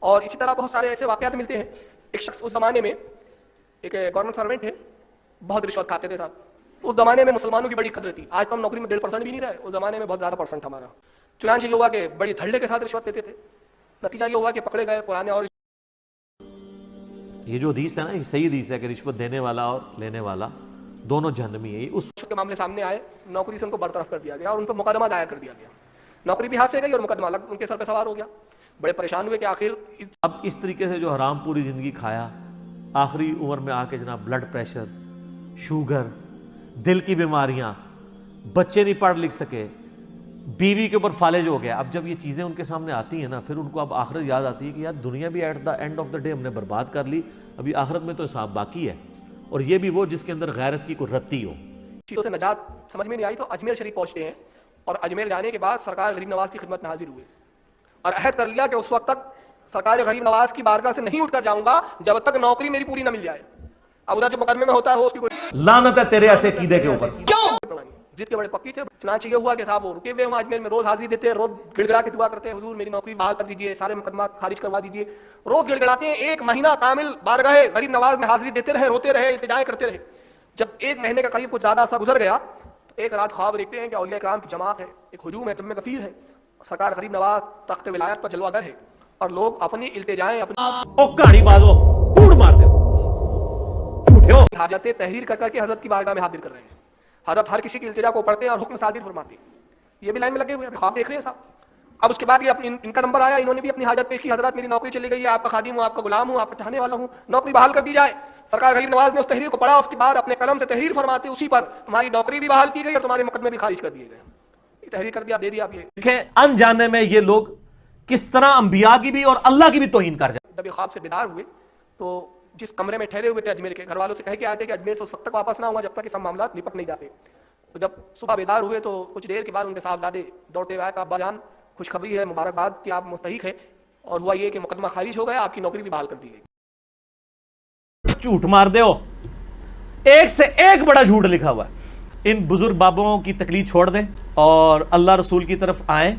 اور اسی طرح بہت سارے ایسے واقعات ملتے ہیں. ایک شخص اس زمانے میں ایک گورنمنٹ سروینٹ ہے, بہت رشوت کھاتے تھے صاحب. اس زمانے میں مسلمانوں کی بڑی قدر تھی. آج تو ہم نوکری میں 1.5% بھی نہیں رہے, اس زمانے میں بہت زیادہ پرسنٹ تھا ہمارا. چنانچہ یہ ہوا کہ بڑی دھڑے کے ساتھ رشوت دیتے تھے. نتیجہ یہ ہوا کہ پکڑے گئے. قرآن اور یہ جو حدیث ہے نا, یہ صحیح حدیث ہے کہ رشوت دینے والا اور لینے والا دونوں جہنمی ہے. اس کے معاملے سامنے آئے, نوکری سے ان کو برطرف کر دیا گیا اور ان پر مقدمہ دائر کر دیا گیا. نوکری بھی ہاتھ سے گئی اور مقدمہ الگ ان کے سر پہ سوار ہو گیا. بڑے پریشان ہوئے کہ آخر اب اس طریقے سے جو حرام پوری زندگی کھایا, آخری عمر میں آ کے جناب بلڈ پریشر, شوگر, دل کی بیماریاں, بچے نہیں پڑھ لکھ سکے, بیوی کے اوپر فالج ہو گیا. اب جب یہ چیزیں ان کے سامنے آتی ہیں نا, پھر ان کو اب آخرت یاد آتی ہے کہ یار دنیا بھی at the end of the day ہم نے برباد کر لی, ابھی آخرت میں تو حساب باقی ہے. اور یہ بھی وہ جس کے اندر غیرت کی کوئی رتی ہو. چیزوں سے نجات سمجھ میں نہیں آئی تو اجمیر شریف پہنچتے ہیں, اور اجمیر جانے کے بعد سرکار غریب نواز کی خدمت میں حاضر ہوئے اور عہد کر لیا کہ اس وقت تک سرکار غریب نواز کی بارگاہ سے نہیں اٹھ کر جاؤں گا جب تک نوکری میری پوری نہ مل جائے. اب ادھر جو مقدمے میں ہوتا ہے وہ اس کی کوئی لعنت ہے تیرے ایسے عقیدے کے اوپر. جیت کے بڑے پکی تھے. چنانچہ یہ ہوا کہ صاحب وہ رکے ہوئے وہاں اجمیر میں, روز حاضری دیتے ہیں, روز گڑ گڑا کے دعا کرتے ہیں, حضور میری نوکری بحال کر دیجیے, سارے مقدمات خارج کروا دیجیے. روز گڑ گڑاتے ہیں. 1 مہینہ کامل بارگاہ غریب نواز میں حاضری دیتے رہے, روتے رہے, التجائیں کرتے رہے. جب 1 مہینے کا قریب کچھ زیادہ عرصہ گزر گیا, ایک رات خواب دیکھتے ہیں کہ اولیاء کرام کی جماعت ہے, ایک ہجوم ہے, دم غفیر ہے. سرکار غریب نواز تخت ولایت پر جلوہ گر ہے اور لوگ اپنی التجائیں, اپنی کہانی بازو کوڑ مار دے, حاجتیں تحریر کر کے حضرت کی بارگاہ میں حاضر کر رہے ہیں. حضرت ہر کسی کی التجا کو پڑھتے ہیں اور حکم صادر فرماتے ہیں. یہ بھی لائن میں لگے ہوئے ہیں, خواب دیکھ رہے ہیں صاحب. اب اس کے بعد یہ ان کا نمبر آیا, انہوں نے بھی اپنی حاجت پیش کی. حضرت میری نوکری چلی گئی ہے, آپ کا خادم ہوں, آپ کا غلام ہوں, آپ کا چاہنے والا ہوں, نوکری بحال کر دی جائے. سرکار غریب نواز نے اس تحریر کو پڑھا, اس کے بعد اپنے قلم سے تحریر فرماتے اسی پر تمہاری نوکری بھی بحال کی گئی اور تمہارے مقدمے بھی خارج کر دیے گئے. تحریر کر دیا, دے دیا. آپ یہ دیکھیں انجانے میں یہ لوگ کس طرح انبیاء کی بھی اور اللہ کی بھی توہین کر جائے. جب یہ خواب سے بیدار ہوئے تو جس کمرے میں ٹھہرے ہوئے تھے اجمیر کے, گھر والوں سے کہہ کے آئے تھے کہ اجمیر سے اس وقت تک واپس نہ ہوا جب تک یہ سب معاملات نپٹ نہیں جاتے. تو جب صبح بیدار ہوئے تو کچھ دیر کے بعد ان کے صاحبزادے دوڑتے ہوئے آئے کہ ابا جان خوشخبری ہے, مبارکباد کہ آپ مستحق ہیں, اور ہوا یہ کہ مقدمہ خارج ہو گیا, آپ کی نوکری بھی بحال کر دی گئی. جھوٹ مار دے ہو, ایک سے ایک بڑا جھوٹ لکھا ہوا ہے. ان بزرگ بابوں کی تقلید چھوڑ دیں اور اللہ رسول کی طرف آئیں.